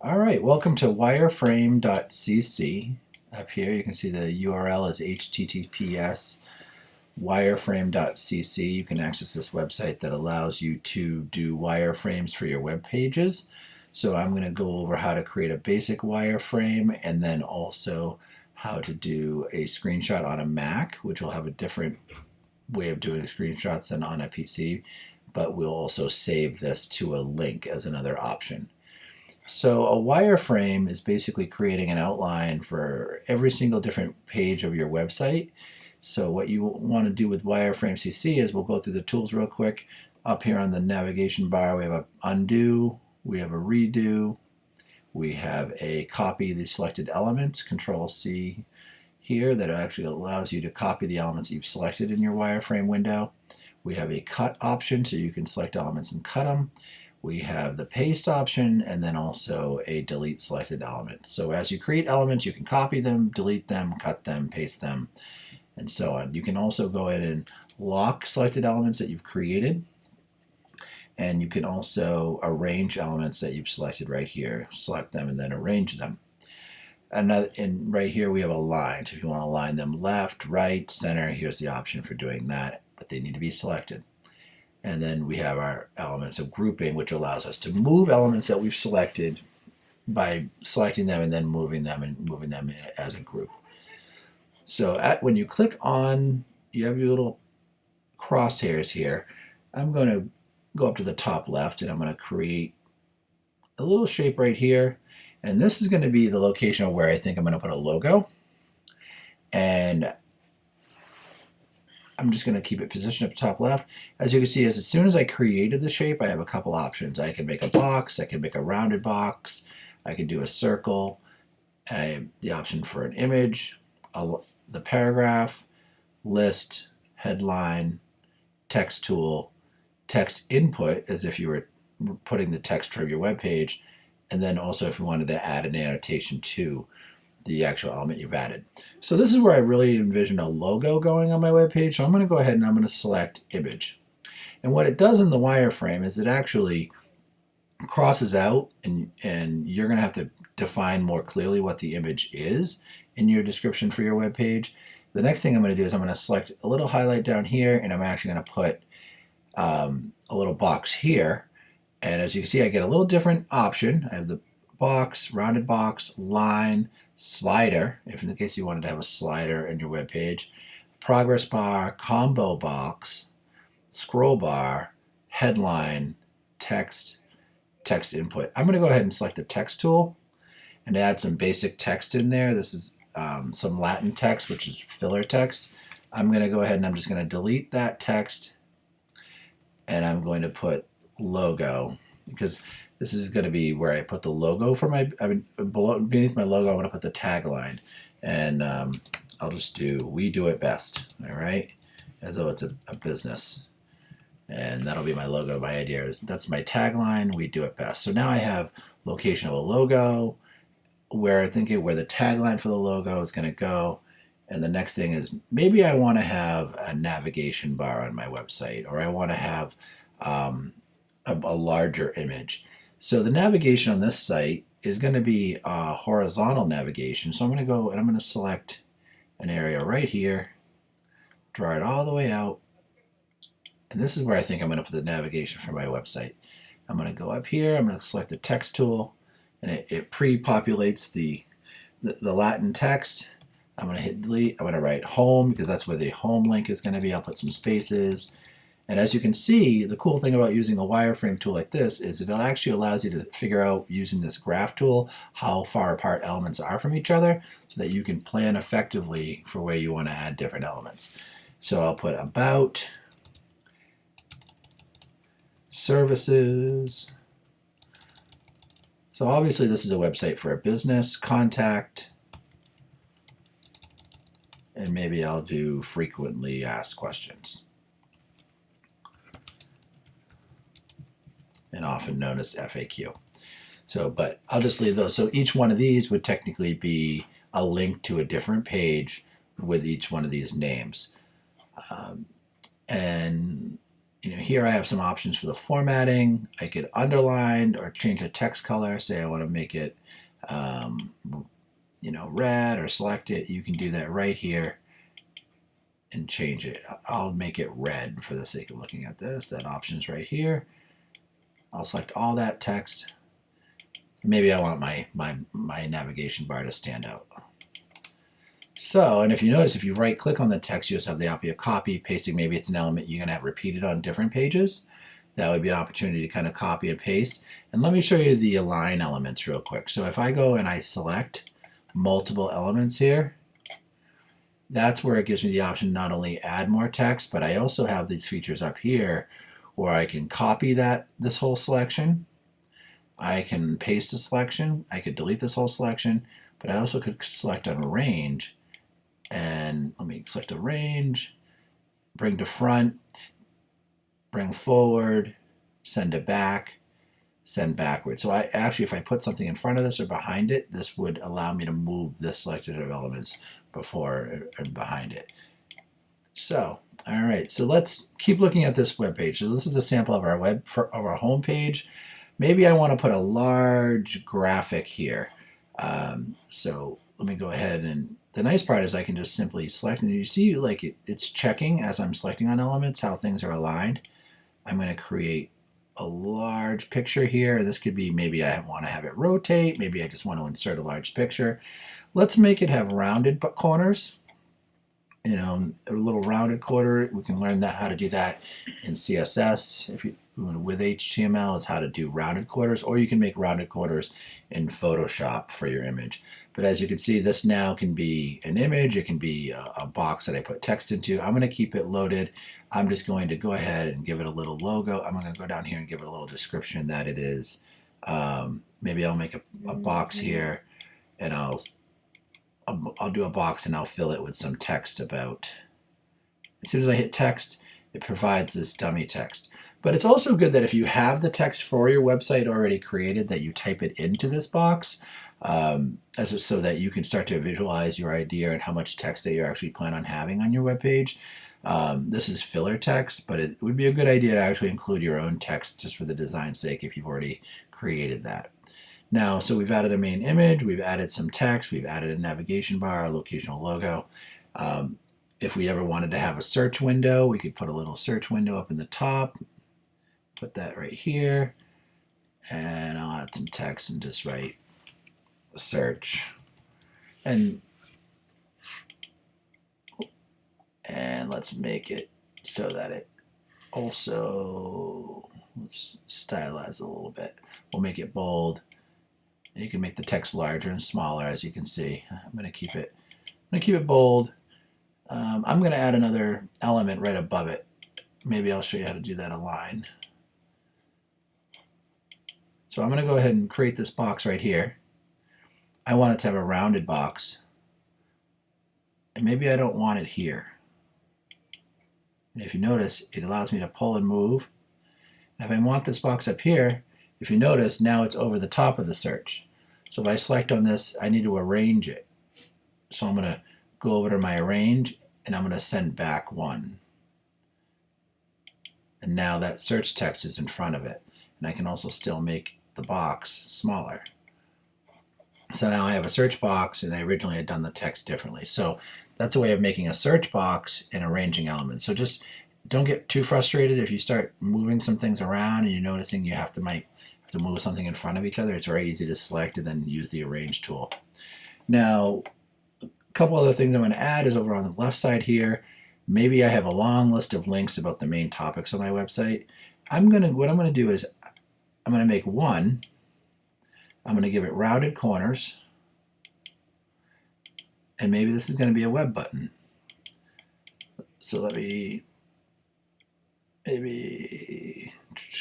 All right, welcome to wireframe.cc. Up here you can see the URL is https wireframe.cc. You can access this website that allows you to do wireframes for your web pages. So I'm going to go over how to create a basic wireframe and then also how to do a screenshot on a Mac, which will have a different way of doing screenshots than on a PC, but we'll also save this to a link as another option. So a wireframe is basically creating an outline for every single different page of your website. So what you want to do with Wireframe CC is we'll go through the tools real quick. Up here on the navigation bar, we have a undo, we have a redo, we have a copy the selected elements, Control C here, that actually allows you to copy the elements you've selected in your wireframe window. We have a cut option, so you can select elements and cut them. We have the paste option and then also a delete selected elements. So as you create elements, you can copy them, delete them, cut them, paste them, and so on. You can also go ahead and lock selected elements that you've created. And you can also arrange elements that you've selected right here. Select them and then arrange them. And right here we have a line. So if you want to align them left, right, center, here's the option for doing that, but they need to be selected. And then we have our elements of grouping, which allows us to move elements that we've selected by selecting them and then moving them as a group. So when you click on, you have your little crosshairs here. I'm going to go up to the top left and I'm going to create a little shape right here. And this is going to be the location where I think I'm going to put a logo. And I'm just going to keep it positioned up top left. As you can see, as soon as I created the shape, I have a couple options. I can make a box, I can make a rounded box, I can do a circle, and I have the option for an image, the paragraph, list, headline, text tool, text input, as if you were putting the text from your web page, and then also if you wanted to add an annotation to the actual element you've added. So this is where I really envision a logo going on my web page. So I'm going to go ahead and I'm going to select image. And what it does in the wireframe is it actually crosses out, and you're going to have to define more clearly what the image is in your description for your web page. The next thing I'm going to do is I'm going to select a little highlight down here, and I'm actually going to put a little box here. And as you can see, I get a little different option. I have the box, rounded box, line, slider, if in case you wanted to have a slider in your web page, progress bar, combo box, scroll bar, headline, text, text input. I'm going to go ahead and select the text tool and add some basic text in there. This is some Latin text, which is filler text. I'm going to go ahead and I'm just going to delete that text, and I'm going to put logo, because this is going to be where I put the logo for my, beneath my logo, I'm going to put the tagline. And I'll just do, we do it best, all right? As though it's a business. And that'll be my logo. My idea is, that's my tagline, we do it best. So now I have location of a logo, where I'm thinking where the tagline for the logo is going to go. And the next thing is, maybe I want to have a navigation bar on my website, or I want to have a larger image. So the navigation on this site is going to be horizontal navigation. So I'm going to go and I'm going to select an area right here, draw it all the way out, and this is where I think I'm going to put the navigation for my website. I'm going to go up here, I'm going to select the text tool, and it pre-populates the Latin text. I'm going to hit delete, I'm going to write home, because that's where the home link is going to be. I'll put some spaces. And as you can see, the cool thing about using a wireframe tool like this is it actually allows you to figure out, using this graph tool, how far apart elements are from each other, so that you can plan effectively for where you want to add different elements. So I'll put about, services. So obviously this is a website for a business, contact, and maybe I'll do frequently asked questions, and often known as FAQ. So, but I'll just leave those. So each one of these would technically be a link to a different page with each one of these names. And here I have some options for the formatting. I could underline or change the text color. Say I want to make it, red, or select it. You can do that right here and change it. I'll make it red for the sake of looking at this. That option's right here. I'll select all that text. Maybe I want my navigation bar to stand out. So, and if you notice, if you right click on the text, you just have the option of copy, pasting. Maybe it's an element you're going to have repeated on different pages. That would be an opportunity to kind of copy and paste. And let me show you the align elements real quick. So if I go and I select multiple elements here, that's where it gives me the option to not only add more text, but I also have these features up here where I can copy this whole selection. I can paste a selection. I could delete this whole selection, but I also could select on range. And let me select a range, bring to front, bring forward, send it back, send backward. So I actually, if I put something in front of this or behind it, this would allow me to move this selection of elements before and behind it. So, all right, so let's keep looking at this web page. So this is a sample of our home page. Maybe I want to put a large graphic here. So let me go ahead, and the nice part is I can just simply select, and you see like it's checking as I'm selecting on elements how things are aligned. I'm going to create a large picture here. This could be, maybe I want to have it rotate, maybe I just want to insert a large picture. Let's make it have rounded corners. A little rounded corner. We can learn how to do that in CSS. With HTML is how to do rounded corners, or you can make rounded corners in Photoshop for your image. But as you can see, this now can be an image. It can be a box that I put text into. I'm going to keep it loaded. I'm just going to go ahead and give it a little logo. I'm going to go down here and give it a little description that it is. Maybe I'll make a box here, and I'll do a box and I'll fill it with some text about. As soon as I hit text, it provides this dummy text. But it's also good that if you have the text for your website already created, that you type it into this box, so that you can start to visualize your idea and how much text that you actually plan on having on your web page. This is filler text, but it would be a good idea to actually include your own text just for the design's sake if you've already created that. Now, so we've added a main image, we've added some text, we've added a navigation bar, a locational logo. If we ever wanted to have a search window, we could put a little search window up in the top, put that right here, and I'll add some text and just write search. And let's make it so that it also, let's stylize a little bit. We'll make it bold. And you can make the text larger and smaller, as you can see. I'm going to keep it bold. I'm going to add another element right above it. Maybe I'll show you how to do that align. So I'm going to go ahead and create this box right here. I want it to have a rounded box. And maybe I don't want it here. And if you notice, it allows me to pull and move. And if I want this box up here, if you notice, now it's over the top of the search. So if I select on this, I need to arrange it. So I'm going to go over to my arrange, and I'm going to send back one. And now that search text is in front of it. And I can also still make the box smaller. So now I have a search box, and I originally had done the text differently. So that's a way of making a search box and arranging elements. So just don't get too frustrated if you start moving some things around and you're noticing you have to move something in front of each other. It's very easy to select and then use the arrange tool. Now, a couple other things I'm going to add is over on the left side here. Maybe I have a long list of links about the main topics on my website. What I'm going to do is I'm going to make one. I'm going to give it rounded corners. And maybe this is going to be a web button. So I'm going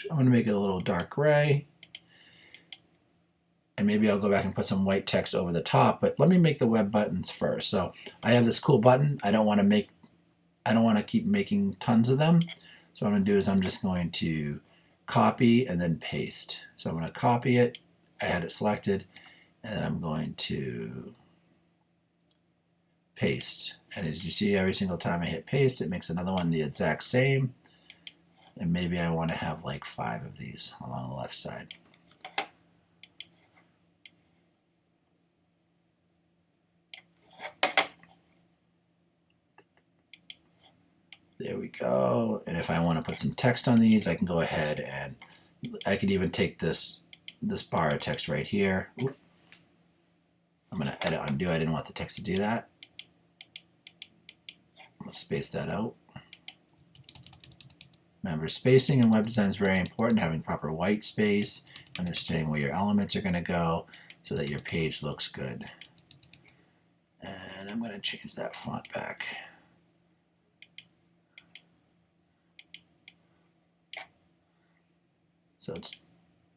to make it a little dark gray. And maybe I'll go back and put some white text over the top, but let me make the web buttons first. So I have this cool button. I don't want to keep making tons of them. So what I'm going to do is I'm just going to copy and then paste. So I'm going to copy it. I had it selected, and then I'm going to paste. And as you see, every single time I hit paste, it makes another one the exact same. and maybe I want to have like 5 of these along the left side. There we go. And if I want to put some text on these, I can go ahead and I could even take this bar of text right here. Oop. I'm going to edit undo. I didn't want the text to do that. I'm going to space that out. Remember, spacing in web design is very important, having proper white space, understanding where your elements are going to go so that your page looks good. And I'm going to change that font back. So it's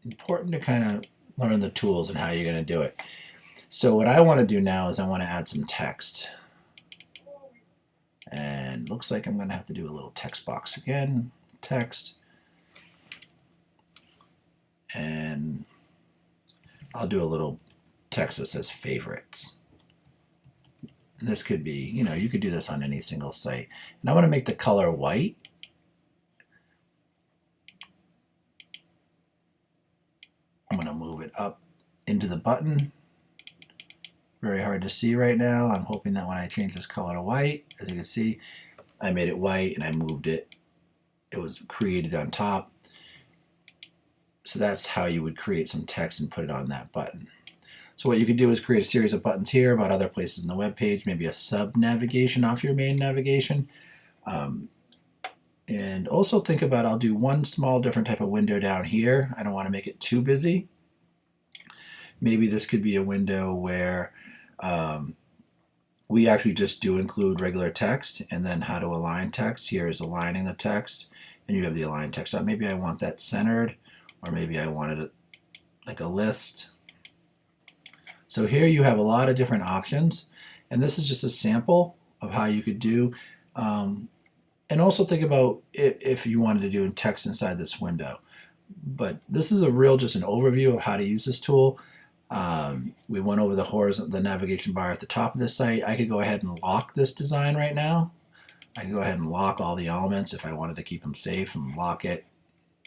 important to kind of learn the tools and how you're going to do it. So what I want to do now is I want to add some text. And looks like I'm going to have to do a little text box again. Text. And I'll do a little text that says favorites. And this could be, you know, you could do this on any single site. And I want to make the color white. I'm going to move it up into the button. Very hard to see right now. I'm hoping that when I change this color to white, as you can see, I made it white and I moved it. It was created on top. So that's how you would create some text and put it on that button. So what you could do is create a series of buttons here about other places in the web page, maybe a sub-navigation off your main navigation. And also think about, I'll do one small different type of window down here. I don't want to make it too busy. Maybe this could be a window where we actually just do include regular text, and then how to align text. Here is aligning the text, and you have the align text up. Maybe I want that centered, or maybe I wanted it like a list. So here you have a lot of different options, and this is just a sample of how you could do. And also think about if you wanted to do text inside this window. But this is just an overview of how to use this tool. We went over the navigation bar at the top of the site. I could go ahead and lock this design right now. I can go ahead and lock all the elements if I wanted to keep them safe, and lock it.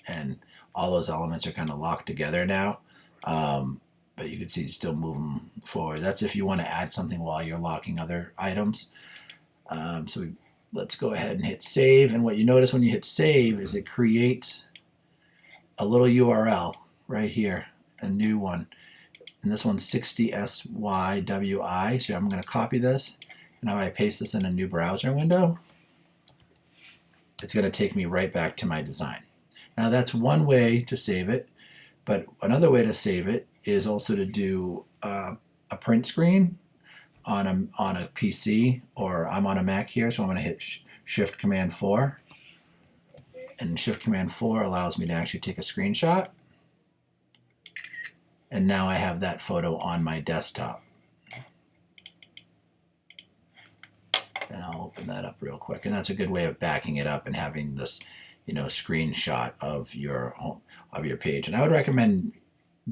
And all those elements are kind of locked together now. But you can see still moving forward. That's if you want to add something while you're locking other items. Let's go ahead and hit save. And what you notice when you hit save is it creates a little URL right here, a new one. And this one's 60SYWI. So I'm going to copy this. And now I paste this in a new browser window. It's going to take me right back to my design. Now that's one way to save it. But another way to save it is also to do a print screen on a PC, or I'm on a Mac here, so I'm going to hit Shift Command 4, and Shift Command 4 allows me to actually take a screenshot, and now I have that photo on my desktop. And I'll open that up real quick, and that's a good way of backing it up and having this, you know, screenshot of your page. And I would recommend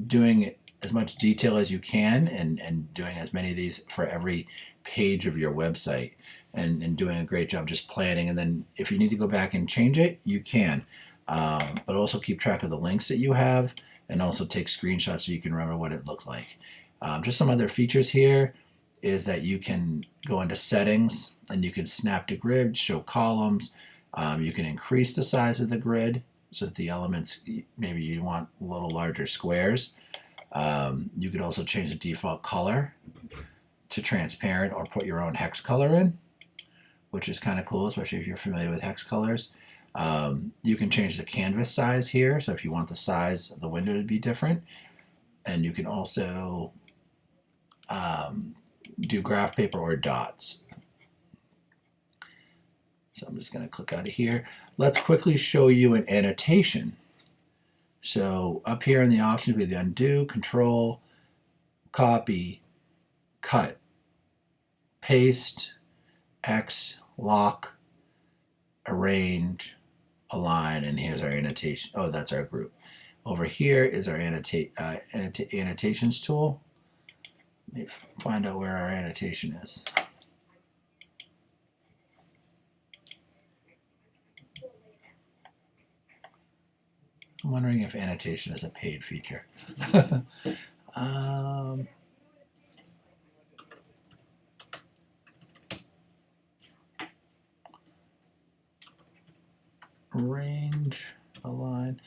doing as much detail as you can, and doing as many of these for every page of your website, and doing a great job just planning. And then if you need to go back and change it, you can. But also keep track of the links that you have, and also take screenshots so you can remember what it looked like. Just some other features here is that you can go into settings, and you can snap to grid, show columns. You can increase the size of the grid so that the elements, maybe you want a little larger squares. You could also change the default color to transparent, or put your own hex color in, which is kind of cool, especially if you're familiar with hex colors. You can change the canvas size here, so if you want the size of the window to be different. And you can also do graph paper or dots. So I'm just going to click out of here. Let's quickly show you an annotation. So up here in the options, we have the undo, control, copy, cut, paste, X, lock, arrange, align, and here's our annotation. Oh, that's our group. Over here is our annotations tool. Let me find out where our annotation is. I'm wondering if annotation is a paid feature. Range, align.